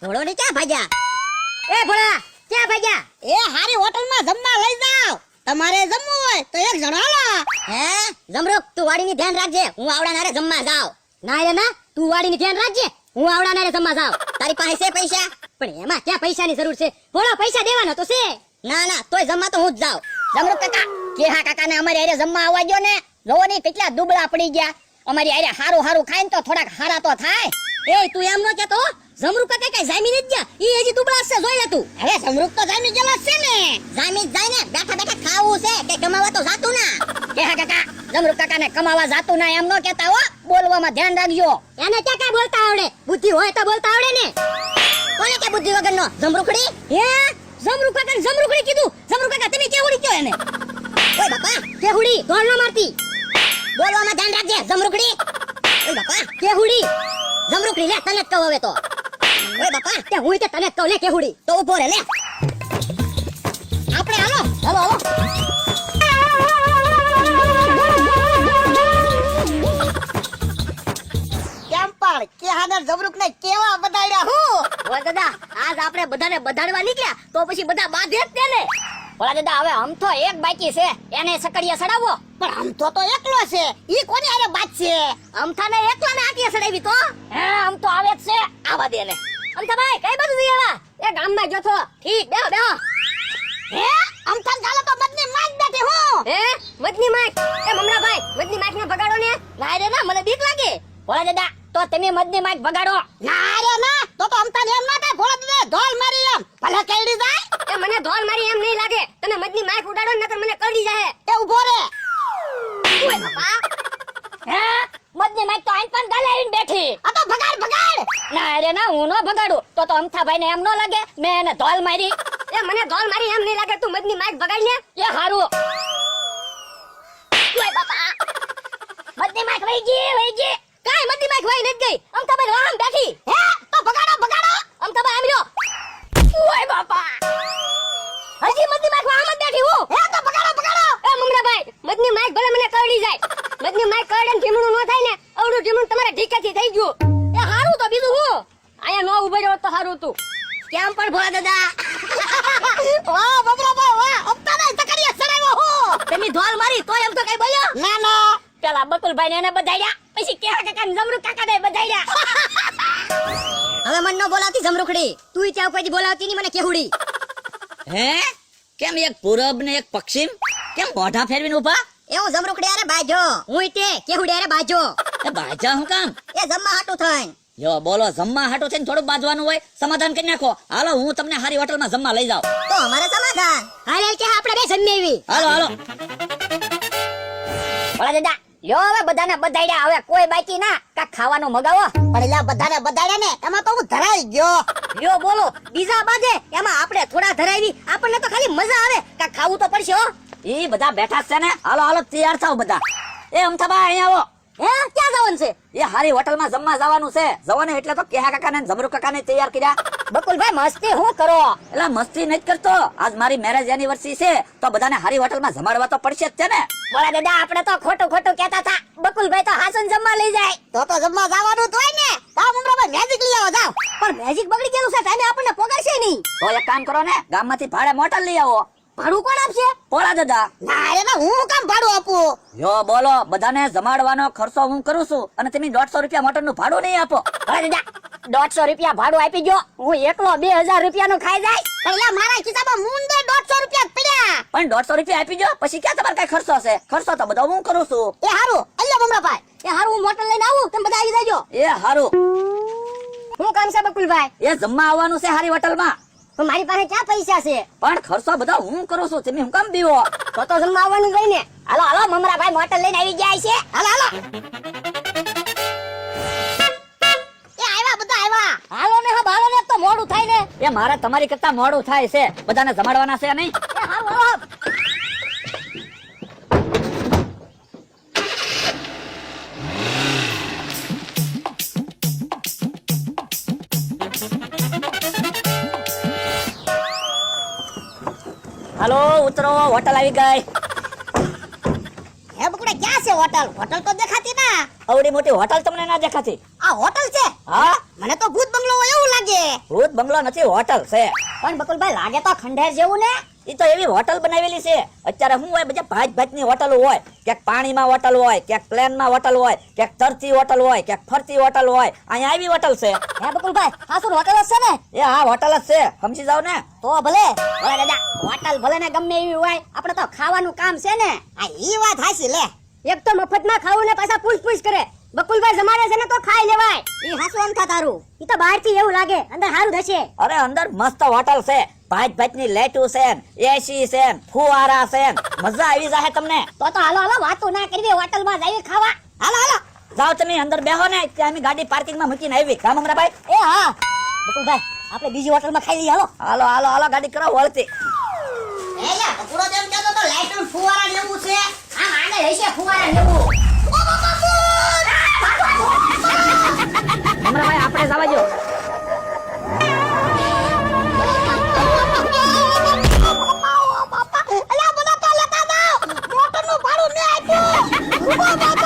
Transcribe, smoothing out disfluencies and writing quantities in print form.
ભોળો ને ક્યાં ભાગ્યા? એ ભોળા ક્યાં ભાગ્યા? એ હારી હોટલમાં જમવા લઈ જાવ. તમારે જમવું હોય તો એક જણ હાલો. હે જમરૂક તું વાડીની ધ્યાન રાખજે, હું આવડા નારે જમવા જાવ. ના રે ના, તું વાડીની ધ્યાન રાખજે, હું આવડા નારે જમવા જાવ. તારી પાસે છે પૈસા? પણ એમાં ક્યાં પૈસાની જરૂર છે? ભોળા પૈસા દેવાનો તો છે. ના ના તોય જમવા તો હું જ જાવ. જમરૂક કાકા કેહા કાકાને અમારી હારે જમવા આવવા ગયો ને, જોવો ને કેટલા દુબળા પડી ગયા. અમારી હારે હારું હારું ખાઈને તો થોડાક હારા તો થાય. એ તું એમ ન કેતો, જમરૂક કાકા કઈ જામી નથી ગયા, ઈ હજી દુબળા છે, જોઈ લે તું. હવે જમરૂક તો જામી ગયેલા છે ને. જામી જાય ને, બેઠા બેઠા ખાવું છે કે કમાવા તો જાતું ના. કેહા કાકા જમરૂક કાકાને કમાવા જાતું ના એમ ન કહેતા હો, બોલવામાં ધ્યાન રાખજો. એને ક્યાં કઈ બોલતા આવડે? બુદ્ધિ હોય તો બોલતા આવડે ને. કોને કે બુદ્ધિ વગરનો? જમરૂખડી? હે જમરૂક કાકાને જમરૂખડી કીધું? જમરૂક કાકા તમે કેવડી કયો એને? ઓય બાપા કેહુડી ધોળ ન મારતી, બોલવામાં ધ્યાન રાખજે. જમરૂખડી ઓય બાપા કેહુડી જમરૂખડી લે, તને જ કહું હવે તો. ઓય બાપા તે હું તે તને જ કહું લે કેહુડી. તો ઉભો રે લે, આપણે હાલો હાલો હાલો. કેમ પણ કેહાને જમરૂક ને કેવા બધાડ્યા હું. ઓ દાદા આજ આપણે બધાને બધાડવા નીકળ્યા તો પછી બધા બાધે જ તેને. ઓલા દાદા હવે આમ તો એક બાકી છે, એને સકડિયા સડાવો. પણ આમ તો એકલો છે, ઈ કોની હારે બાજશે? અમથાને એકલાને આટીએ સડાવી તો. હે આમ તો આવે જ છે, આવા દે ને. અમથા ભાઈ કઈ બાજુ જઈ આવા? એ ગામમાં ગયો છો. ઠીક બેહો બેહો. હે અમથાન ચાલે તો મદની માગ બેઠી હું. હે મદની માઈક? એ મમરા ભાઈ મદની માઈક ને ભગાડો ને. ના રે ના, મને બીક લાગે. ઓલા દાદા તો તમે મદની માઈક ભગાડો. ના રે ના, તો અમથાન એમ ના થાય, ભોળા દાદા ધોલ મારી એમ ભલે કેડી જાય. એ મને ધોલ મારી એમ નહીં લાગે, તમે મદની માઈક ઉડાડો ને નકર મને કરડી જાહે. એ ઉભો રે. ઓય બાપા હે મદની માઈક તો આઈન પણ ગાલે આવીને બેઠી. આ તો ભગાડ ભગાડ. ના રે ના, હું નો ભગાડું તો અમથા ભાઈ ને એમ નો લાગે મેં એને ધોલ મારી. એ મને ધોલ મારી એમ નહીં લાગે, તું મદની માઈક ભગાડ ને એ હારું. ઓય બાપા મદની માઈક વઈ ગઈ. કાઈ મદની માઈક વઈ નથી ગઈ, અમથા ભાઈ વાહન બેઠી. હે તો ભગાડો ભગાડો. અમથા ભાઈ આમ લ્યો. ઓય બાપા હજી મદની માઈક વાહન જ બેઠી હું. હે તો ભગાડો ભગાડો. એ મમરા ભાઈ મદની માઈક ભલે મને કરડી જાય, મદની માઈક કરડે ને ઢીમણું ન થાય ને, અવડું ઢીમણું તમારે ઢીકેથી થઈ ગયું. એ હારું તો બીજું હું આયા નો ઉભો રહ્યો તો હારું તું. કેમ પણ ભોળા દાદા? વાહ બબરા ભાઈ વાહ, અમથાને સકડિયા સડાવ્યો હું. તમે ધોલ મારી તો એમ તો કઈ બોલ્યો? ના ના. પેલા બકુલભાઈ ને એને બધાડ્યા, પછી કેહા કાકા ને જમરૂક કાકા ને બધાડ્યા. હવે મન નો બોલાવતી જમરૂખડી, તું ત્યાં કોઈ બોલાવતી ની મને કેહુડી. હે કેમ એક પૂરબ ને એક પશ્ચિમ કેમ મોઢા ફેરવીને ઉભા? એવું જમરૂખડી આરે બાજો, હું તે કેહુડી આરે બાજો. એ બાજા હું કામ? એ જમવા હાટું થઈને. જો બોલો જમવા હાટો થઈને થોડું બાજવાનું હોય, સમાધાન કરી નાખો. હાલો હું તમને હારી હોટલમાં જમવા લઈ જાઉં. તો અમારે સમાધાન હાલે કે આપણે બે જમી આવી. હાલો હાલો. ભોળા દાદા લ્યો હવે બધાને બધાડ્યા, હવે કોઈ બાકી ના, કાક ખાવાનું મગાવો. પણ એલા બધાને બધાડ્યા ને એમાં તો હું ધરાઈ ગયો. લ્યો બોલો બીજા બાજે એમાં આપણે થોડા ધરાવી, આપણને તો ખાલી મજા આવે, કાક ખાવું તો પડશે હો. ઈ બધા બેઠા છે ને, હાલો હાલો તૈયાર થાવ બધા. એ અમથાભાઈ અહીંયા આવો. હે ક્યાં જવાનું છે? એ હારી હોટલમાં જમવા જવાનું છે. જવાનું એટલે તો કેહા કાકા ને જમરૂક કાકા ને તૈયાર કર્યા. બકુલભાઈ મસ્તી હું કરો? એટલે મસ્તી નથી કરતો, આજ મારી મેરેજ એનિવર્સરી છે તો બધાને હારી હોટલમાં જમાડવા તો પડશે જ છે ને. બોલા દાદા આપણે તો ખોટું ખોટું કહેતા હતા, બકુલભાઈ તો હાસન જમવા લઈ જાય. તો જમવા જવાનું તો હોય ને. તા મમરાભાઈ મેજિક લઈ આવો જાવ. પણ મેજિક બગડી ગયેલું છે, ટાઈમે આપણને પોગાડશે નહીં. તો એક કામ કરો ને, ગામમાંથી ભાડે મોટર લઈ આવો. ભાડું કોણ આપશે? ભોળા દાદા. ના રે ના, હું કામ ભાડું આપું. જો બોલો બધાને જમાડવાનો ખર્ચો હું કરું છું અને તમે 150 રૂપિયા મોટરનું ભાડું નહીં આપો. બોલા દાદા 150 રૂપિયા ભાડું આપી ગયો, હું એકલો 2000 રૂપિયાનું ખાઈ જાય. પણ એલા મારા ખિસ્સામાં મુંડે 150 રૂપિયા જ પડ્યા. પણ 150 રૂપિયા આપી ગયો પછી ક્યાં તમારે કઈ ખર્ચો છે? ખર્ચો તો બધો હું કરું છું. એ હારું અલ્યા મમરાભાઈ. એ હારું હું મોટર લઈને આવું, તમે બધા આવી જાજો. એ હારું. હું કામ છે બકુલભાઈ? એ જમવા આવવાનું છે હારી હોટલમાં, તો મારી પાસે ક્યાં પૈસા છે? પણ ખર્ચો બધો હું કરું છું, તમે હું કામ બીવો? તો જમવા આવવાનું જ લઈને. હાલો હાલો મમરાભાઈ મોટર લઈને આવી ગયા છે. હાલો હાલો. એ આવ્યા બધા આવ્યા. હાલો ને હા હાલો ને, તો મોડું થાય ને. એ મારે તમારી કરતા મોડું થાય છે, બધાને જમાડવાના છે નહીં. એ હારું હાલો. હાલો ઉતરો, હોટલ આવી ગઈ. હે બકુડા ક્યાં છે હોટલ? હોટલ તો દેખાતી ના. અવડી મોટી હોટલ તમને ના દેખાતી? આ હોટલ છે? હા મને તો ભૂત બંગલો હોય એવું લાગે. ભૂત બંગલો નથી, હોટલ છે. પણ બકુલભાઈ લાગે તો ખંડેર જેવું ને. ઈ તો એવી હોટલ બનાવેલી છે. અત્યારે શું હોય, બધા ભાત-ભાતની હોટલ હોય. ક્યાંક પાણીમાં હોટલ હોય, ક્યાંક પ્લેનમાં હોટલ હોય, ક્યાંક તરતી હોટલ હોય, ક્યાંક ફરતી હોટલ હોય. અહીંયા આવી હોટલ છે. હે બકુલભાઈ હાસુર હોટલ જ છે ને? એ હા, હોટલ જ છે, સમજી જાવ ને. તો ભલે દાદા, હોટલ ભલે ને ગમે એવી હોય, આપણે તો ખાવાનું કામ છે ને. આ ઈ વાત હાસી લે. એક તો મફતમાં ખાવું ને પાછા પૂછ કરે. બકુલભાઈ જમાડે છે ને તો ખાઈ લેવાય. ઈ હાસુ આમ થા તારું. ઈ તો બહારથી એવું લાગે, અંદર હારું થશે. અરે અંદર મસ્ત હોટલ છે, ભાત-ભાતની લાઈટો છે, એસી છે, ફુવારા છે, મજા આવી જાહે તમને. તો હાલો વાતો ના કરવી, હોટલમાં જઈએ ખાવા. હાલો જાઓ, તમે અંદર બેહો ને. ત્યાં અમે ગાડી પાર્કિંગમાં મૂકીને આવી. રામ અમરાભાઈ. એ હા બકુલભાઈ, આપણે બીજી હોટલમાં ખાઈ લઈએ. હાલો ગાડી કરાવો વળતી. એલા બકુડો તેમ કહેતો તો લાઈટ નું ફુવારા લેવું છે. આમ આને હશે ફુવારા લેવું. અમરાભાઈ આપણે જવા જો. અલા બધા તો લેતા જાઓ. મોટરનું ભાડું મેં આપ્યું.